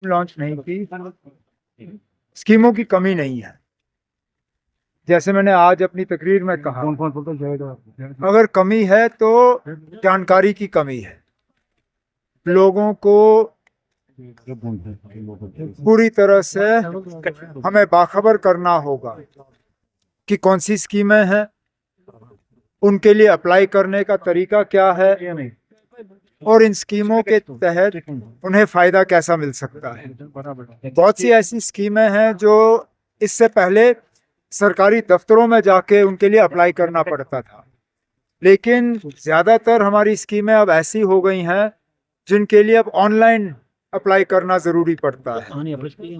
Launch नहीं की, स्कीमों की कमी नहीं है। जैसे मैंने आज अपनी तकरीर में कहा, अगर कमी है तो जानकारी की कमी है। लोगों को पूरी तरह से हमें बाखबर करना होगा कि कौन सी स्कीमें हैं, उनके लिए अप्लाई करने का तरीका क्या है और इन स्कीमों के तहत उन्हें फायदा कैसा मिल सकता है। बहुत सी ऐसी स्कीमें हैं जो इससे पहले सरकारी दफ्तरों में जाके उनके लिए अप्लाई करना पड़ता था, लेकिन ज्यादातर हमारी स्कीमें अब ऐसी हो गई हैं जिनके लिए अब ऑनलाइन अप्लाई करना जरूरी पड़ता है।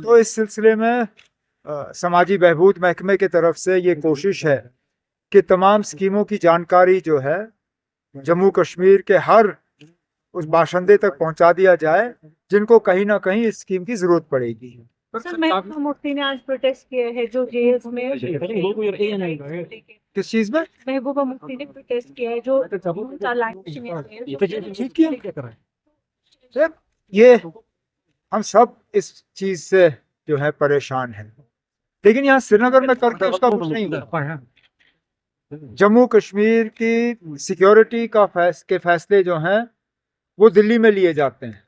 तो इस सिलसिले में समाजी बहबूद महकमे की तरफ से ये कोशिश है कि तमाम स्कीमों की जानकारी जो है जम्मू कश्मीर के हर उस बाशिंदे तक पहुंचा दिया जाए जिनको कहीं ना कहीं इस स्कीम की जरूरत पड़ेगी। सर, महबूबा मुफ्ती ने आज प्रोटेस्ट किया है जो जेल्स में। किस चीज में? महबूबा मुफ्ती ने प्रोटेस्ट किया है जो ठीक किया। ये हम सब इस चीज से जो है परेशान हैं, लेकिन यहाँ श्रीनगर में करके उसका कुछ नहीं हुआ। जम्मू कश्मीर की सिक्योरिटी के फैसले जो हैं वो दिल्ली में लिए जाते हैं,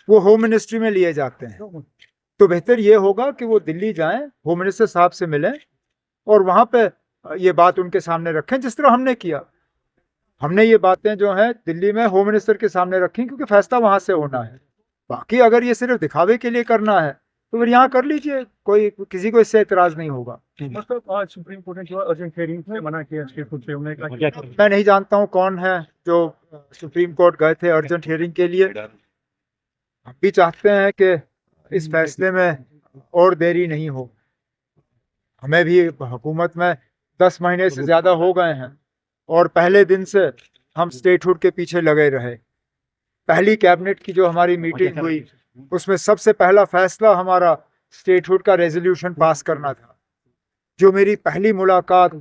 वो होम मिनिस्ट्री में लिए जाते हैं। तो बेहतर ये होगा कि वो दिल्ली जाएं, होम मिनिस्टर साहब से मिलें और वहां पे ये बात उनके सामने रखें, जिस तरह हमने किया। हमने ये बातें जो हैं दिल्ली में होम मिनिस्टर के सामने रखी क्योंकि फैसला वहां से होना है। बाकी अगर ये सिर्फ दिखावे के लिए करना है तो फिर यहाँ कर लीजिए, कोई किसी को इससे एतराज नहीं होगा। मतलब आज सुप्रीम कोर्ट ने जो अर्जेंट हियरिंग से मना किया, मैं नहीं जानता हूँ कौन है जो सुप्रीम कोर्ट गए थे अर्जेंट हियरिंग के लिए। हम भी चाहते हैं कि इस फैसले में और देरी नहीं हो। हमें भी हुकूमत में 10 महीने से ज्यादा हो गए हैं और पहले दिन से हम स्टेटहुड के पीछे लगे रहे। पहली कैबिनेट की जो हमारी मीटिंग हुई उसमें सबसे पहला फैसला हमारा स्टेटहुड का रेजोल्यूशन पास करना था। जो मेरी पहली मुलाकात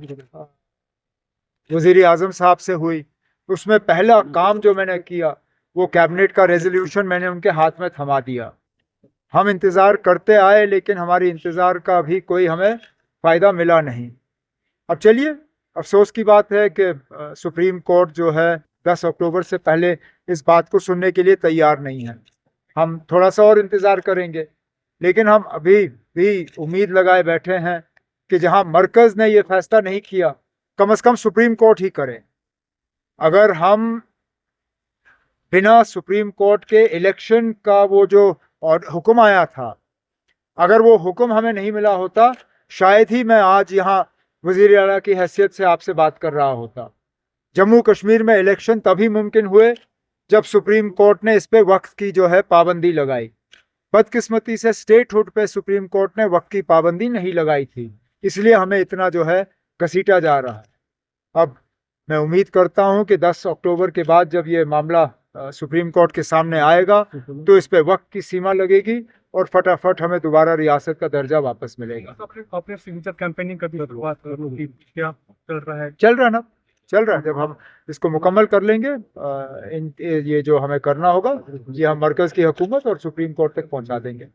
वजीर आजम साहब से हुई उसमें पहला काम जो मैंने किया वो कैबिनेट का रेजोल्यूशन मैंने उनके हाथ में थमा दिया। हम इंतज़ार करते आए लेकिन हमारी इंतज़ार का भी कोई हमें फ़ायदा मिला नहीं। अब चलिए, अफसोस की बात है कि सुप्रीम कोर्ट जो है 10 अक्टूबर से पहले इस बात को सुनने के लिए तैयार नहीं है। हम थोड़ा सा और इंतज़ार करेंगे, लेकिन हम अभी भी उम्मीद लगाए बैठे हैं कि जहां मरकज़ ने ये फैसला नहीं किया, कम से कम सुप्रीम कोर्ट ही करे। अगर हम बिना सुप्रीम कोर्ट के इलेक्शन का वो जो हुक्म आया था, अगर वो हुक्म हमें नहीं मिला होता, शायद ही मैं आज यहाँ वजीर आला की हैसियत से आपसे बात कर रहा होता। जम्मू कश्मीर में इलेक्शन तभी मुमकिन हुए जब सुप्रीम कोर्ट ने इस पे वक्त की जो है पाबंदी लगाई। बदकिस्मती से स्टेटहुड पे सुप्रीम कोर्ट ने वक्त की पाबंदी नहीं लगाई थी, इसलिए हमें इतना जो है घसीटा जा रहा है। अब मैं उम्मीद करता हूं कि 10 अक्टूबर के बाद जब ये मामला सुप्रीम कोर्ट के सामने आएगा तो इस पे वक्त की सीमा लगेगी और फटाफट हमें दोबारा रियासत का दर्जा वापस मिलेगा। अपने सिग्नेचर कैंपेनिंग का भी शुरुआत क्या चल रहा है? चल रहा है। जब हम इसको मुकम्मल कर लेंगे, ये जो हमें करना होगा ये हम मरकज़ की हुकूमत और सुप्रीम कोर्ट तक पहुंचा देंगे।